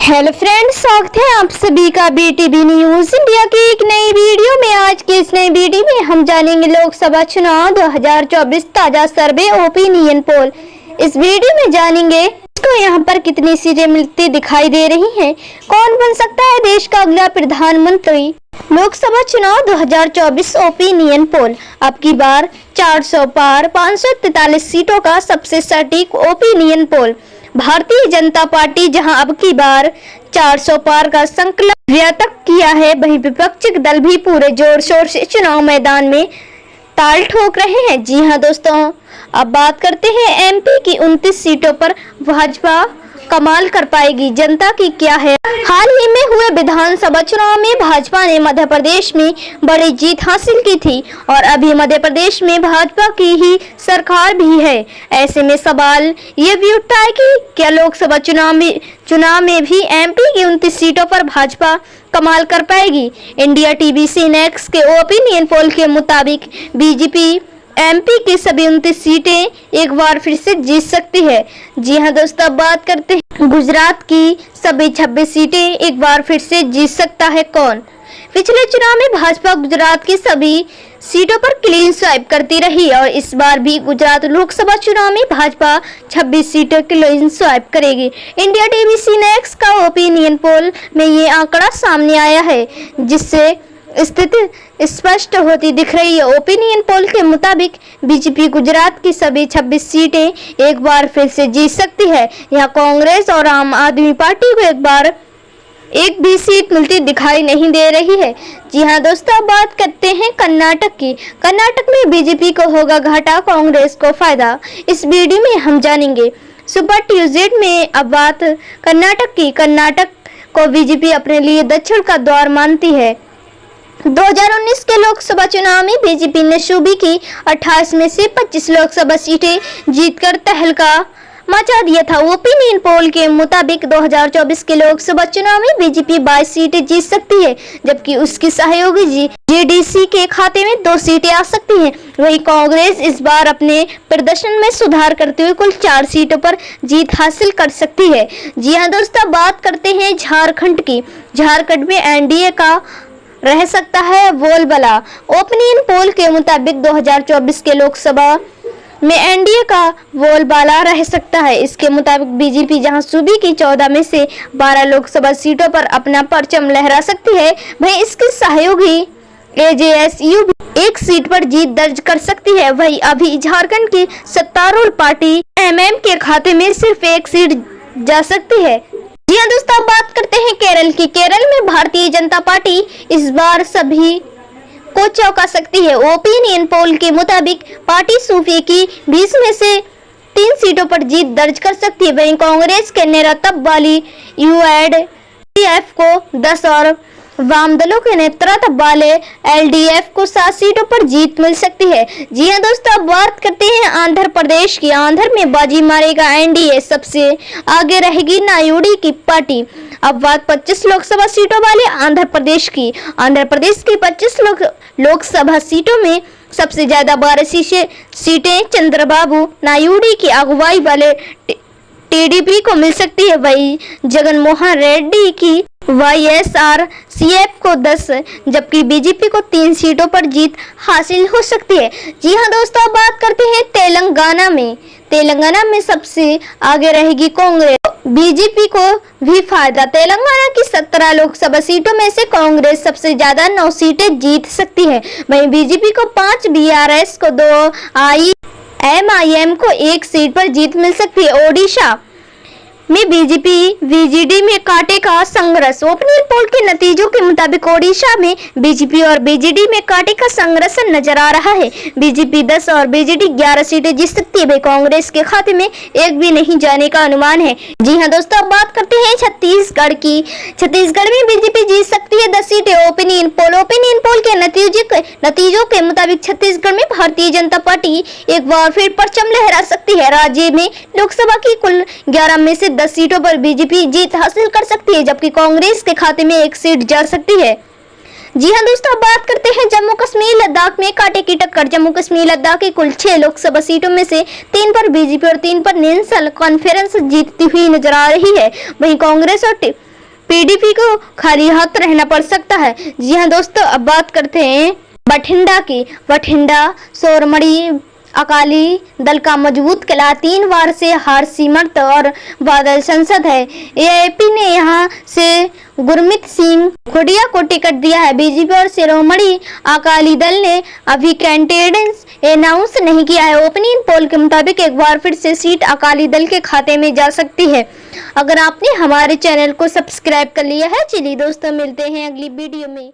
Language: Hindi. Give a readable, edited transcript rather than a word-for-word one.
हेलो फ्रेंड्स, स्वागत है आप सभी का बीटीबी न्यूज इंडिया की एक नई वीडियो में। आज के इस नई वीडियो में हम जानेंगे लोकसभा चुनाव 2024 ताजा सर्वे ओपिनियन पोल। इस वीडियो में जानेंगे इसको यहाँ पर कितनी सीटें मिलती दिखाई दे रही हैं, कौन बन सकता है देश का अगला प्रधानमंत्री। लोकसभा चुनाव 2024 ओपिनियन पोल। अब की बार 400 पार 543 सीटों का सबसे सटीक opinion poll. Bharatiya Janata party जहां अब की बार 400 पार का संकल्प व्यक्त किया है, वहीं विपक्षी दल भी पूरे जोर शोर से चुनाव मैदान में ताल ठोक रहे हैं। जी हां दोस्तों, अब बात करते हैं एमपी की 29 सीटों पर भाजपा कमाल कर पाएगी, जनता की क्या है। हाल ही में हुए विधानसभा चुनाव में भाजपा ने मध्य प्रदेश में बड़ी जीत हासिल की थी और अभी मध्य प्रदेश में भाजपा की ही सरकार भी है। ऐसे में सवाल ये भी उठता है कि क्या लोकसभा चुनाव में भी एमपी की 29 सीटों पर भाजपा कमाल कर पाएगी। इंडिया टीवी नेक्स्ट के ओपिनियन पोल के मुताबिक बीजेपी एमपी की सभी 29 सीटें एक बार फिर से जीत सकती है। जी हां दोस्तों, अब बात करते हैं गुजरात की सभी 26 सीटें एक बार फिर से जीत सकता है कौन। पिछले चुनाव में भाजपा गुजरात की सभी सीटों पर क्लीन स्वाइप करती रही और इस बार भी गुजरात लोकसभा चुनाव में भाजपा 26 सीटों क्लीन स्वाइप करेगी। इंडिया टीवी नेक्स्ट का ओपिनियन पोल में ये आंकड़ा सामने आया है, जिससे स्थिति स्पष्ट होती दिख रही है। ओपिनियन पोल के मुताबिक बीजेपी गुजरात की सभी 26 सीटें एक बार फिर से जीत सकती है। यहाँ कांग्रेस और आम आदमी पार्टी को एक भी सीट मिलती दिखाई नहीं दे रही है। जी हाँ दोस्तों, बात करते हैं कर्नाटक की। कर्नाटक में बीजेपी को होगा घाटा, कांग्रेस को फायदा। इस वीडियो में हम जानेंगे सुपर ट्यूजडे में। अब बात कर्नाटक की। कर्नाटक को बीजेपी अपने लिए दक्षिण का द्वार मानती है। 2019 के लोकसभा चुनाव में बीजेपी ने सूबे की 28 में से 25 लोकसभा सीटें जीतकर तहलका मचा दिया था। ओपिनियन पोल के मुताबिक 2024 के लोकसभा चुनाव में बीजेपी 22 सीटें जीत सकती है, जबकि उसकी सहयोगी जेडीसी के खाते में 2 सीटें आ सकती हैं। वहीं कांग्रेस इस बार अपने प्रदर्शन में सुधार करते हुए कुल 4 सीटों पर जीत हासिल कर सकती है। जी हाँ दोस्तों, बात करते हैं झारखंड की। झारखंड में एनडीए का रह सकता है बोलबाला। ओपिनियन पोल के मुताबिक 2024 के लोकसभा में एनडीए का बोलबाला रह सकता है। इसके मुताबिक बीजेपी जहां सूबे की 14 में से 12 लोकसभा सीटों पर अपना परचम लहरा सकती है, वहीं इसके सहयोगी एजेएसयू भी 1 सीट पर जीत दर्ज कर सकती है। वहीं अभी झारखंड की सत्तारूढ़ पार्टी एमएम के खाते में सिर्फ 1 सीट जा सकती है। जी हाँ दोस्तों, अब बात करते हैं केरल की। केरल में भारतीय जनता पार्टी इस बार सभी को चौंका सकती है। ओपिनियन पोल के मुताबिक पार्टी सूबे की 20 में से 3 सीटों पर जीत दर्ज कर सकती है। वहीं कांग्रेस के नेतृत्व वाली यूआईडीएफ को 10 और वाम दलों के नेतृत्व वाले एलडीएफ को 7 सीटों पर जीत मिल सकती है। जी हाँ दोस्तों, अब बात करते हैं आंध्र प्रदेश की। आंध्र में बाजी मारेगा एनडीए, सबसे आगे रहेगी नायुडू की पार्टी। अब बात 25 लोकसभा सीटों वाले आंध्र प्रदेश की। आंध्र प्रदेश की 25 लोकसभा सीटों में सबसे ज्यादा 12 सीटें चंद्रबाबू नायुडू की अगुवाई वाले टीडीपी को मिल सकती है। वही जगनमोहन रेड्डी की वाईएसआरसीएफ को 10, जबकि बीजेपी को 3 सीटों पर जीत हासिल हो सकती है। जी हाँ दोस्तों, बात करते हैं तेलंगाना में। तेलंगाना में सबसे आगे रहेगी कांग्रेस, बीजेपी को भी फायदा। तेलंगाना की 17 लोकसभा सीटों में से कांग्रेस सबसे ज्यादा 9 सीटें जीत सकती है। वहीं बीजेपी को 5, बीआरएस को 2, एमआईएम को 1 सीट पर जीत मिल सकती है। ओडिशा में बीजेपी बीजेडी में कांटे का संघर्ष। ओपिनियन पोल के नतीजों के मुताबिक ओडिशा में बीजेपी और बीजेडी में कांटे का संघर्ष नजर आ रहा है। बीजेपी 10 और बीजेडी 11 सीटें जीत सकती है। कांग्रेस के खाते में 1 भी नहीं जाने का अनुमान है। जी हाँ दोस्तों, अब बात करते हैं छत्तीसगढ़ की। छत्तीसगढ़ में बीजेपी जीत सकती है 10 सीटें। ओपिनियन पोल के नतीजों के मुताबिक छत्तीसगढ़ में भारतीय जनता पार्टी एक बार फिर परचम लहरा सकती है। राज्य में लोकसभा की कुल 11 में से 10 सीटों पर बीजेपी जीत हासिल कर सकती है, जबकि कांग्रेस के खाते में 1 सीट जा सकती है। जी हाँ दोस्तों, बात करते हैं जम्मू कश्मीर लद्दाख में कांटे की टक्कर। जम्मू कश्मीर लद्दाख की कुल 6 लोकसभा सीटों में से 3 पर बीजेपी और 3 पर नेशनल कॉन्फ्रेंस जीतती हुई नजर आ रही है। वहीं कांग्रेस और पीडीपी को खाली हाथ रहना पड़ सकता है। जी हाँ दोस्तों, अब बात करते हैं बठिंडा की। बठिंडा सोरमड़ी अकाली दल का मजबूत किला 3 बार से हार सिमरत और बादल सांसद है। एएपी ने यहां से गुरमीत सिंह खुडिया को टिकट दिया है। बीजेपी और शिरोमणि अकाली दल ने अभी कैंडिडेट्स अनाउंस नहीं किया है। ओपिनियन पोल के मुताबिक एक बार फिर से सीट अकाली दल के खाते में जा सकती है। अगर आपने हमारे चैनल को सब्सक्राइब कर लिया है, चलिए दोस्तों मिलते हैं अगली वीडियो में।